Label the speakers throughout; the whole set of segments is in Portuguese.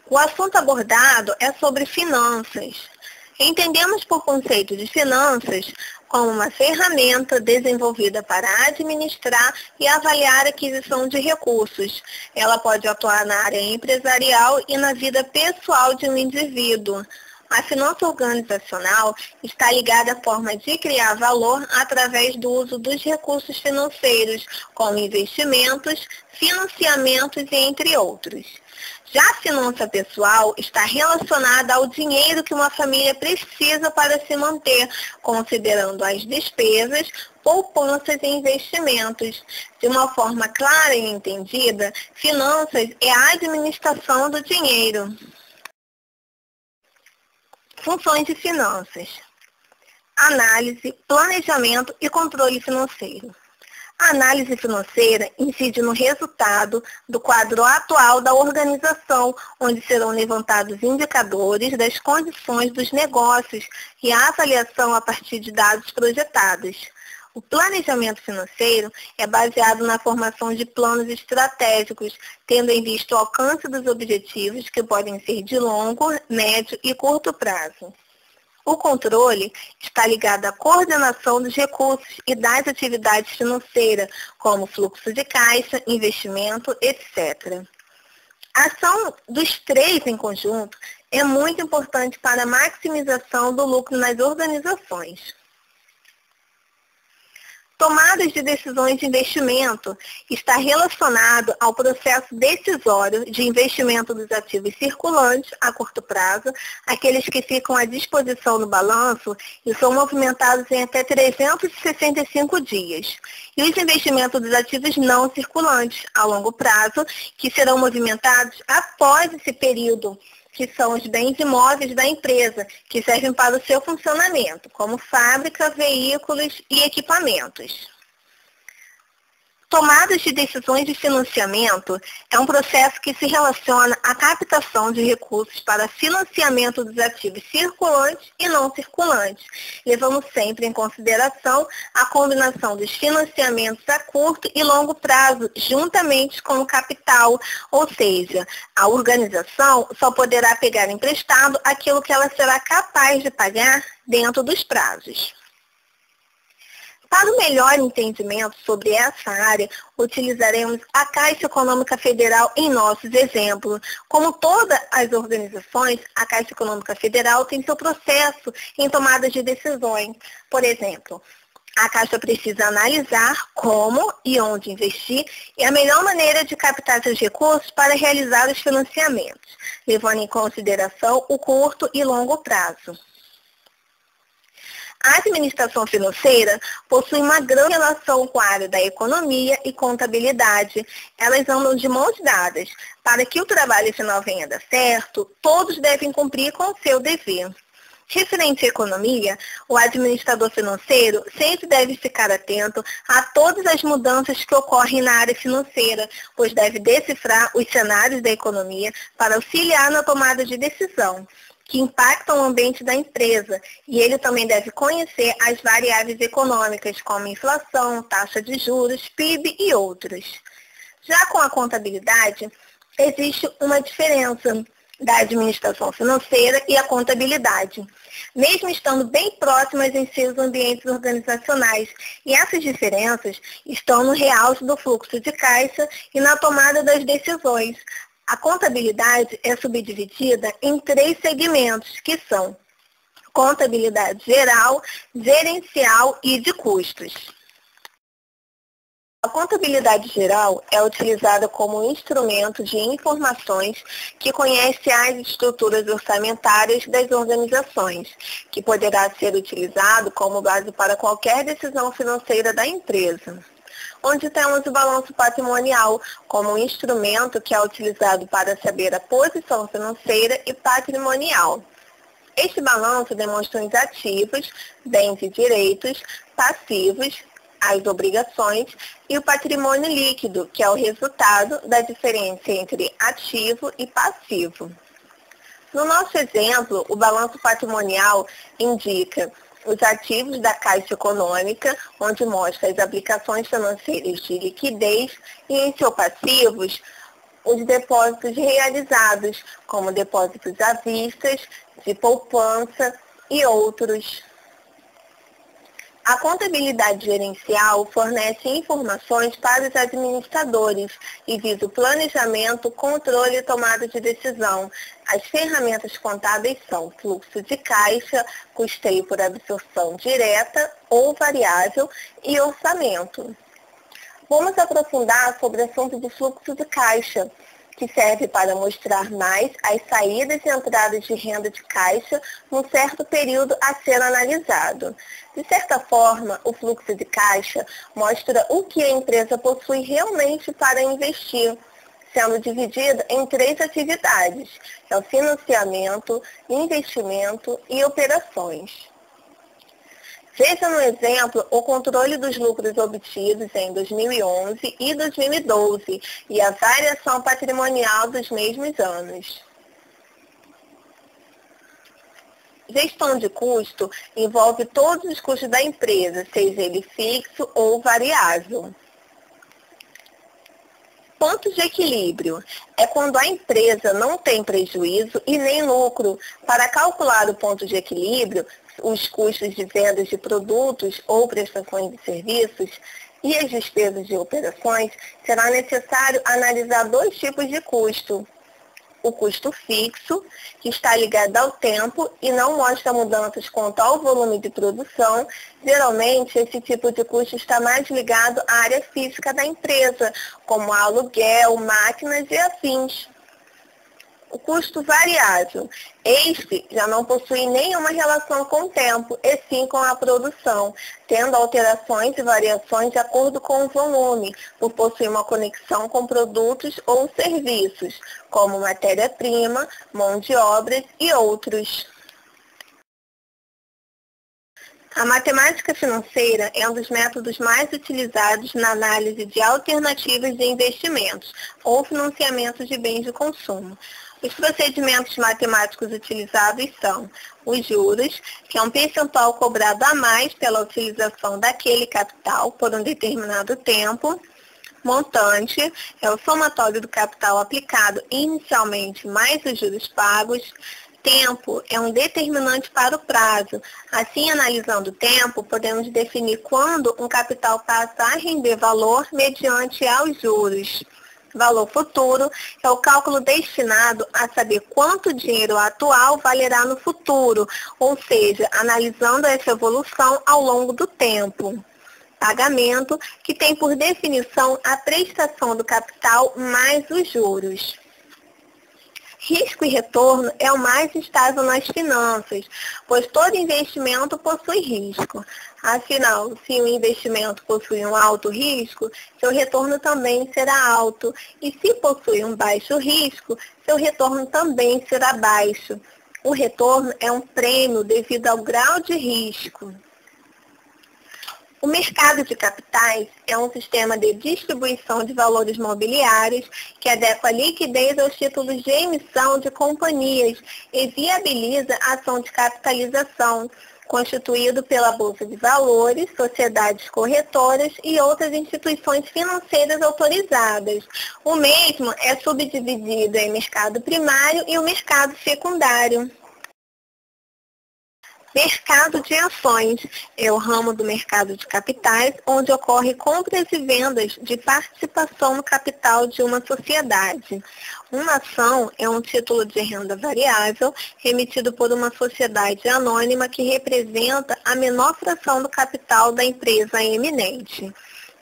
Speaker 1: O assunto abordado é sobre finanças. Entendemos por conceito de finanças como uma ferramenta desenvolvida para administrar e avaliar a aquisição de recursos. Ela pode atuar na área empresarial e na vida pessoal de um indivíduo. A finança organizacional está ligada à forma de criar valor através do uso dos recursos financeiros, como investimentos, financiamentos e entre outros. Já a finança pessoal está relacionada ao dinheiro que uma família precisa para se manter, considerando as despesas, poupanças e investimentos. De uma forma clara e entendida, finanças é a administração do dinheiro. Funções de finanças: análise, planejamento e controle financeiro. A análise financeira incide no resultado do quadro atual da organização, onde serão levantados indicadores das condições dos negócios e a avaliação a partir de dados projetados. O planejamento financeiro é baseado na formação de planos estratégicos, tendo em vista o alcance dos objetivos, que podem ser de longo, médio e curto prazo. O controle está ligado à coordenação dos recursos e das atividades financeiras, como fluxo de caixa, investimento, etc. A ação dos três em conjunto é muito importante para a maximização do lucro nas organizações. Tomadas de decisões de investimento está relacionado ao processo decisório de investimento dos ativos circulantes a curto prazo, aqueles que ficam à disposição no balanço e são movimentados em até 365 dias. E os investimentos dos ativos não circulantes a longo prazo, que serão movimentados após esse período, que são os bens imóveis da empresa, que servem para o seu funcionamento, como fábrica, veículos e equipamentos. Tomadas de decisões de financiamento é um processo que se relaciona à captação de recursos para financiamento dos ativos circulantes e não circulantes, levando sempre em consideração a combinação dos financiamentos a curto e longo prazo, juntamente com o capital, ou seja, a organização só poderá pegar emprestado aquilo que ela será capaz de pagar dentro dos prazos. Para o melhor entendimento sobre essa área, utilizaremos a Caixa Econômica Federal em nossos exemplos. Como todas as organizações, a Caixa Econômica Federal tem seu processo em tomada de decisões. Por exemplo, a Caixa precisa analisar como e onde investir e a melhor maneira de captar seus recursos para realizar os financiamentos, levando em consideração o curto e longo prazo. A administração financeira possui uma grande relação com a área da economia e contabilidade. Elas andam de mãos dadas. Para que o trabalho final venha a dar certo, todos devem cumprir com o seu dever. Referente à economia, o administrador financeiro sempre deve ficar atento a todas as mudanças que ocorrem na área financeira, pois deve decifrar os cenários da economia para auxiliar na tomada de decisão, que impactam o ambiente da empresa, e ele também deve conhecer as variáveis econômicas, como inflação, taxa de juros, PIB e outros. Já com a contabilidade, existe uma diferença da administração financeira e a contabilidade, mesmo estando bem próximas em seus ambientes organizacionais, e essas diferenças estão no realce do fluxo de caixa e na tomada das decisões. A contabilidade é subdividida em 3 segmentos, que são contabilidade geral, gerencial e de custos. A contabilidade geral é utilizada como instrumento de informações que conhece as estruturas orçamentárias das organizações, que poderá ser utilizado como base para qualquer decisão financeira da empresa. Onde temos o balanço patrimonial como um instrumento que é utilizado para saber a posição financeira e patrimonial. Este balanço demonstra os ativos, bens e direitos, passivos, as obrigações, e o patrimônio líquido, que é o resultado da diferença entre ativo e passivo. No nosso exemplo, o balanço patrimonial indica os ativos da Caixa Econômica, onde mostra as aplicações financeiras de liquidez, e em seus passivos, os depósitos realizados, como depósitos à vista, de poupança e outros. A contabilidade gerencial fornece informações para os administradores e visa o planejamento, controle e tomada de decisão. As ferramentas contábeis são fluxo de caixa, custeio por absorção direta ou variável e orçamento. Vamos aprofundar sobre o assunto de fluxo de caixa, que serve para mostrar mais as saídas e entradas de renda de caixa num certo período a ser analisado. De certa forma, o fluxo de caixa mostra o que a empresa possui realmente para investir, sendo dividida em 3 atividades: é o financiamento, investimento e operações. Veja no exemplo o controle dos lucros obtidos em 2011 e 2012 e a variação patrimonial dos mesmos anos. Gestão de custo envolve todos os custos da empresa, seja ele fixo ou variável. Ponto de equilíbrio é quando a empresa não tem prejuízo e nem lucro. Para calcular o ponto de equilíbrio, os custos de vendas de produtos ou prestações de serviços e as despesas de operações, será necessário analisar 2 tipos de custo. O custo fixo, que está ligado ao tempo e não mostra mudanças quanto ao volume de produção. Geralmente, esse tipo de custo está mais ligado à área física da empresa, como aluguel, máquinas e afins. O custo variável. Este já não possui nenhuma relação com o tempo, e sim com a produção, tendo alterações e variações de acordo com o volume, por possuir uma conexão com produtos ou serviços, como matéria-prima, mão de obra e outros. A matemática financeira é um dos métodos mais utilizados na análise de alternativas de investimentos ou financiamento de bens de consumo. Os procedimentos matemáticos utilizados são os juros, que é um percentual cobrado a mais pela utilização daquele capital por um determinado tempo. Montante é o somatório do capital aplicado inicialmente mais os juros pagos. Tempo é um determinante para o prazo. Assim, analisando o tempo, podemos definir quando um capital passa a render valor mediante aos juros. Valor futuro é o cálculo destinado a saber quanto o dinheiro atual valerá no futuro, ou seja, analisando essa evolução ao longo do tempo. Pagamento, que tem por definição a prestação do capital mais os juros. Risco e retorno é o mais estável nas finanças, pois todo investimento possui risco. Afinal, se o investimento possui um alto risco, seu retorno também será alto. E se possui um baixo risco, seu retorno também será baixo. O retorno é um prêmio devido ao grau de risco. O mercado de capitais é um sistema de distribuição de valores mobiliários que adequa a liquidez aos títulos de emissão de companhias e viabiliza a ação de capitalização, constituído pela Bolsa de Valores, sociedades corretoras e outras instituições financeiras autorizadas. O mesmo é subdividido em mercado primário e o mercado secundário. Mercado de ações é o ramo do mercado de capitais onde ocorre compras e vendas de participação no capital de uma sociedade. Uma ação é um título de renda variável emitido por uma sociedade anônima que representa a menor fração do capital da empresa eminente.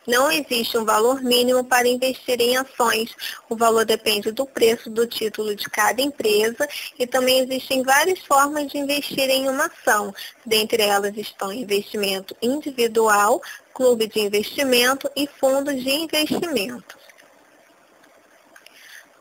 Speaker 1: Não existe um valor mínimo para investir em ações. O valor depende do preço do título de cada empresa e também existem várias formas de investir em uma ação. Dentre elas estão investimento individual, clube de investimento e fundos de investimento.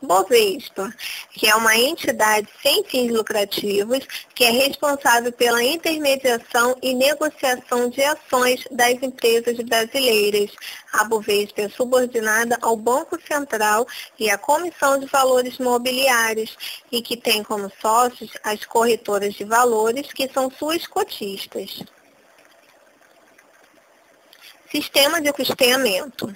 Speaker 1: Bovespa, que é uma entidade sem fins lucrativos que é responsável pela intermediação e negociação de ações das empresas brasileiras. A Bovespa é subordinada ao Banco Central e à Comissão de Valores Mobiliários e que tem como sócios as corretoras de valores, que são suas cotistas. Sistema de custeamento.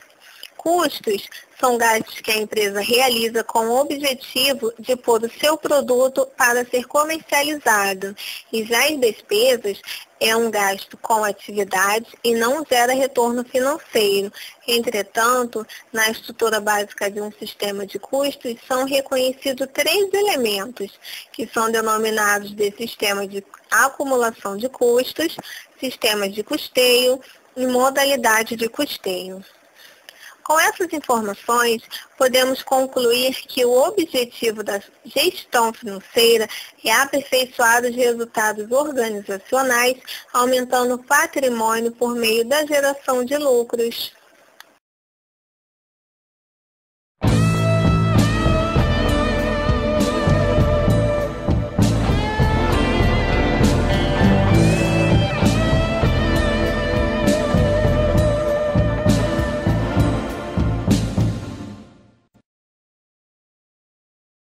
Speaker 1: Custos são gastos que a empresa realiza com o objetivo de pôr o seu produto para ser comercializado. E já as despesas é um gasto com atividade e não gera retorno financeiro. Entretanto, na estrutura básica de um sistema de custos, são reconhecidos 3 elementos, que são denominados de sistema de acumulação de custos, sistema de custeio e modalidade de custeio. Com essas informações, podemos concluir que o objetivo da gestão financeira é aperfeiçoar os resultados organizacionais, aumentando o patrimônio por meio da geração de lucros.